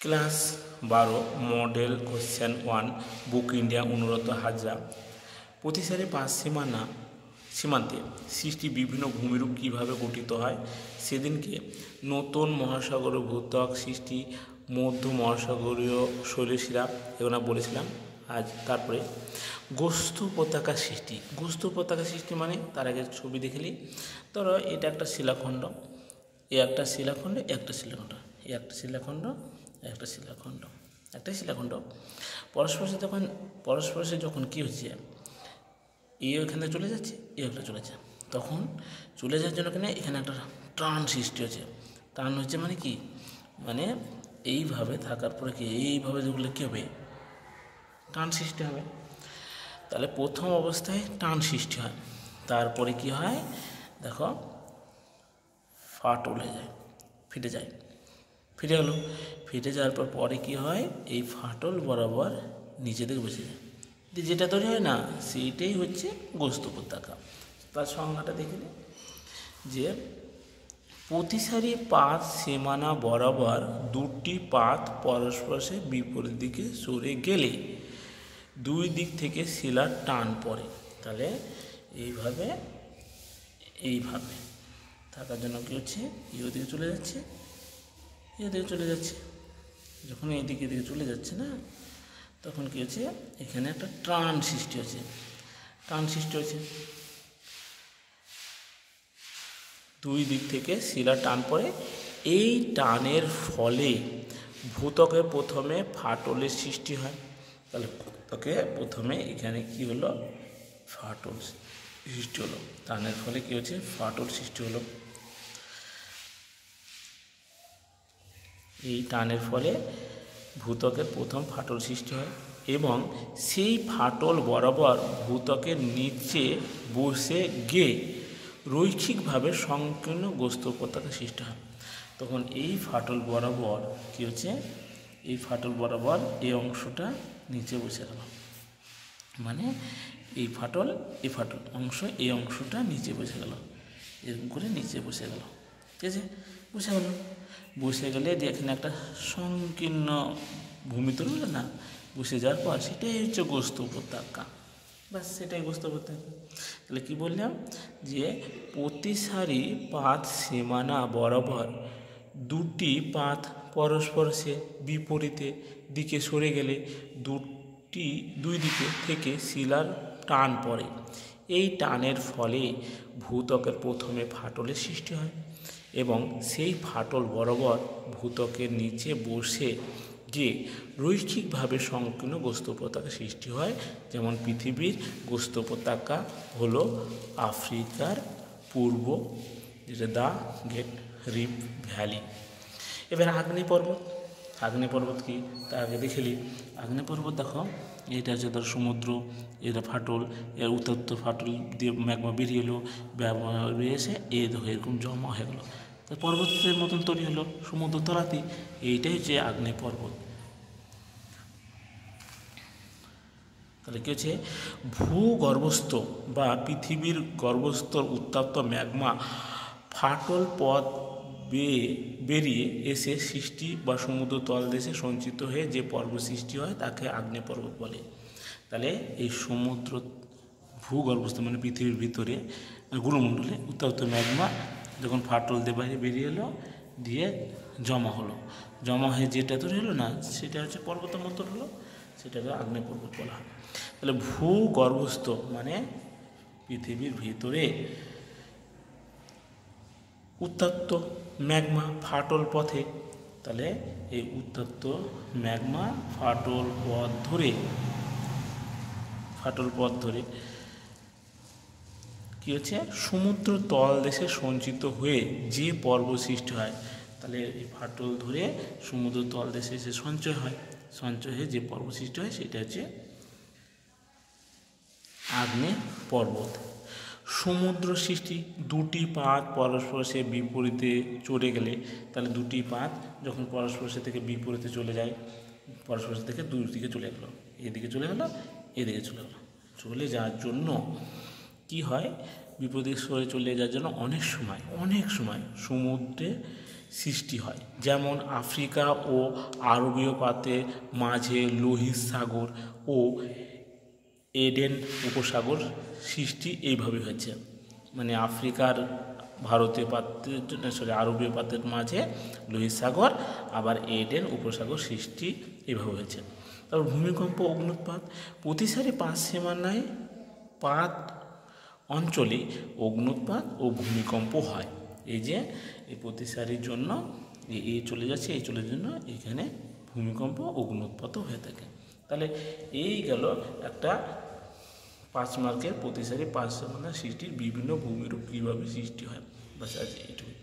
Class 12 model question 1 বুক India অনুরত Hazra প্রতিসারি পাঁচ সীমান্তে সৃষ্টি বিভিন্ন ভূমিরূপ কীভাবে গঠিত হয় সেদিনকে নতুন মহাসাগরীয় ভূত্বক সৃষ্টি মধ্য মহাসাগরীয় শৈলশিরা এগুলো বলেছিলাম। আজ তারপরে গোস্ত পতাকা সৃষ্টি মানে তার আগে ছবি দেখলি। ধরো এটা একটা শিলাখণ্ড, একটা শিলাখণ্ড পরস্পর যখন কী হচ্ছে, এ ওইখান থেকে চলে যাচ্ছে, এ ওখানে চলে যাচ্ছে, তখন চলে যাওয়ার জন্য এখানে একটা টান সৃষ্টি হচ্ছে। টান হচ্ছে মানে কি, মানে এইভাবে থাকার পরে কি এইভাবে যেগুলো কী হবে, টান সৃষ্টি হবে। তাহলে প্রথম অবস্থায় টান সৃষ্টি হয়, তারপরে কি হয় দেখো ফাটল হয়ে যায়, ফেটে যাওয়ার পরে কি হয়, এই ফাটল বরাবর নিচে দিকে বসে যায়, যেটা তৈরি হয় না সেইটাই হচ্ছে গোস্ত উপত্যকা। তার সংজ্ঞাটা দেখে নিই যে প্রতিসারি পাত সীমানা বরাবর দুটি পাত পরস্পর বিপরীত দিকে সরে গেলে দুই দিক থেকে শিলার টান পড়ে। তাহলে এইভাবে থাকার জন্য কী হচ্ছে, ওদিকে চলে যাচ্ছে, যখন এদিকে চলে যাচ্ছে না, তখন কী হচ্ছে, এখানে একটা টান সৃষ্টি হচ্ছে, দুই দিক থেকে শিলার টান পড়ে। এই টানের ফলে ভূত্বকে প্রথমে ফাটলের সৃষ্টি হয়। তাহলে ভূত্বকে প্রথমে এখানে কি হলো, ফাটল সৃষ্টি হলো, টানের ফলে কি হচ্ছে, ফাটল সৃষ্টি হলো। এই টানের ফলে ভূত্বকের প্রথম ফাটল সৃষ্টি হয় এবং সেই ফাটল বরাবর ভূত্বকের নিচে বসে গিয়ে রৈখিকভাবে সংকীর্ণ গোস্ত উপত্যকা সৃষ্টি হয়। তখন এই ফাটল বরাবর কী হচ্ছে, এই ফাটল বরাবর এই অংশটা নিচে বসে গেল, মানে এই ফাটল অংশ এই অংশটা নিচে বসে গেল, এরকম করে নিচে বসে গেল, ঠিক আছে, বসে গেলে যে এখানে একটা সংকীর্ণ ভূমি তৈরি হলো না, বসে যাওয়ার পর সেটাই হচ্ছে গোস্ত উপত্যকা। বাস সেটাই গোস্ত উপত্যকা। তাহলে কি বললাম যে প্রতিসারি পাত সীমানা বরাবর দুটি পাত পরস্পর বিপরীতে দিকে সরে গেলে দুই দিকে থেকে শিলার টান পড়ে। এই টানের ফলে ভূত্বকের প্রথমে ফাটলের সৃষ্টি হয় এবং সেই ফাটল বরাবর ভূত্বকের নিচে বসে গিয়ে রৈখিকভাবে সংকীর্ণ গোস্ত উপত্যকা সৃষ্টি হয়। যেমন পৃথিবীর গোস্ত উপত্যকা হলো আফ্রিকার পূর্ব, যেটা দ্য গ্রেট রিফট ভ্যালি। এবার আগ্নেয় পর্বত কি তার আগে দেখেলি। আগ্নেয় পর্বত দেখো, এটা হচ্ছে ধর সমুদ্র, এটা ফাটল, এর উত্তপ্ত ফাটল দিয়ে ম্যাগমা বেরিয়ে এলো, বেরিয়ে এসে এরকম জমা হয়ে গেলো, তো পর্বতের মতন তৈরি হলো সমুদ্র তলাতে। এইটাই হচ্ছে আগ্নেয় পর্বত। তাহলে কী হচ্ছে, ভূগর্ভস্থ বা পৃথিবীর গর্ভস্থর উত্তপ্ত ম্যাগমা ফাটল পথ বেরিয়ে এসে সৃষ্টি বা সমুদ্র তলদেশে সঞ্চিত হয়ে যে পর্বত সৃষ্টি হয় তাকে আগ্নেয় পর্বত বলে। তাহলে এই সমুদ্র ভূগর্ভস্থ মানে পৃথিবীর ভিতরে গুরুমণ্ডলে উত্তপ্ত ম্যাগমা যখন ফাটল দিয়ে বাইরে বেরিয়ে এলো, দিয়ে জমা হয়ে যেটা তৈরি হলো না, সেটা হচ্ছে পর্বতের মতো হলো, সেটাকে আগ্নেয় পর্বত বলা হয়। তাহলে ভূগর্ভস্থ মানে পৃথিবীর ভিতরে উত্তপ্ত ম্যাগমা ফাটল পথে, তাহলে এই উত্তপ্ত ম্যাগমা ফাটল পথ ধরে কি হচ্ছে, সমুদ্র তলদেশে সঞ্চিত হয়ে যে পর্বত সৃষ্টি হয়। তাহলে এই ফাটল ধরে সমুদ্র তলদেশে এসে সঞ্চয় হয়ে যে পর্বত সৃষ্টি হয় সেটা হচ্ছে আগ্নেয় পর্বত। সমুদ্র সৃষ্টি দুটি পাত পরস্পর বিপরীতে চলে গেলে, তাহলে দুটি পাত যখন পরস্পর থেকে বিপরীতে চলে যায়, পরস্পর থেকে দুই দিকে চলে গেলো, এদিকে চলে গেলো, এদিকে চলে গেলো, চলে যাওয়ার জন্য কি হয়, বিপরীত সরে চলে যাওয়ার জন্য অনেক সময় সমুদ্রে সৃষ্টি হয়, যেমন আফ্রিকা ও আরবীয় পাতের মাঝে লোহিত সাগর ও এডেন উপসাগর সৃষ্টি এইভাবে হয়েছে। মানে আফ্রিকার ভারতীয় পাত্রের আরবীয় পাতের মাঝে লোহিত সাগর, আবার এডেন উপসাগর সৃষ্টি এইভাবে হয়েছে। তারপর ভূমিকম্প অগ্নুৎপাত, প্রতিসারি 5 সীমানায় পাত অঞ্চলে অগ্নুৎপাত ও ভূমিকম্প হয়। এই যে এই প্রতিসারির জন্য এই চলে যাচ্ছে, এই চলে জন্য এখানে ভূমিকম্প অগ্নুৎপাতও হয়ে থাকে। তাহলে এই গেল একটা 5 মার্কের প্রতিসারি 5 সীমানা সৃষ্টির বিভিন্ন ভূমিরূপ কীভাবে সৃষ্টি হয়। বাস আজ এইটুকু।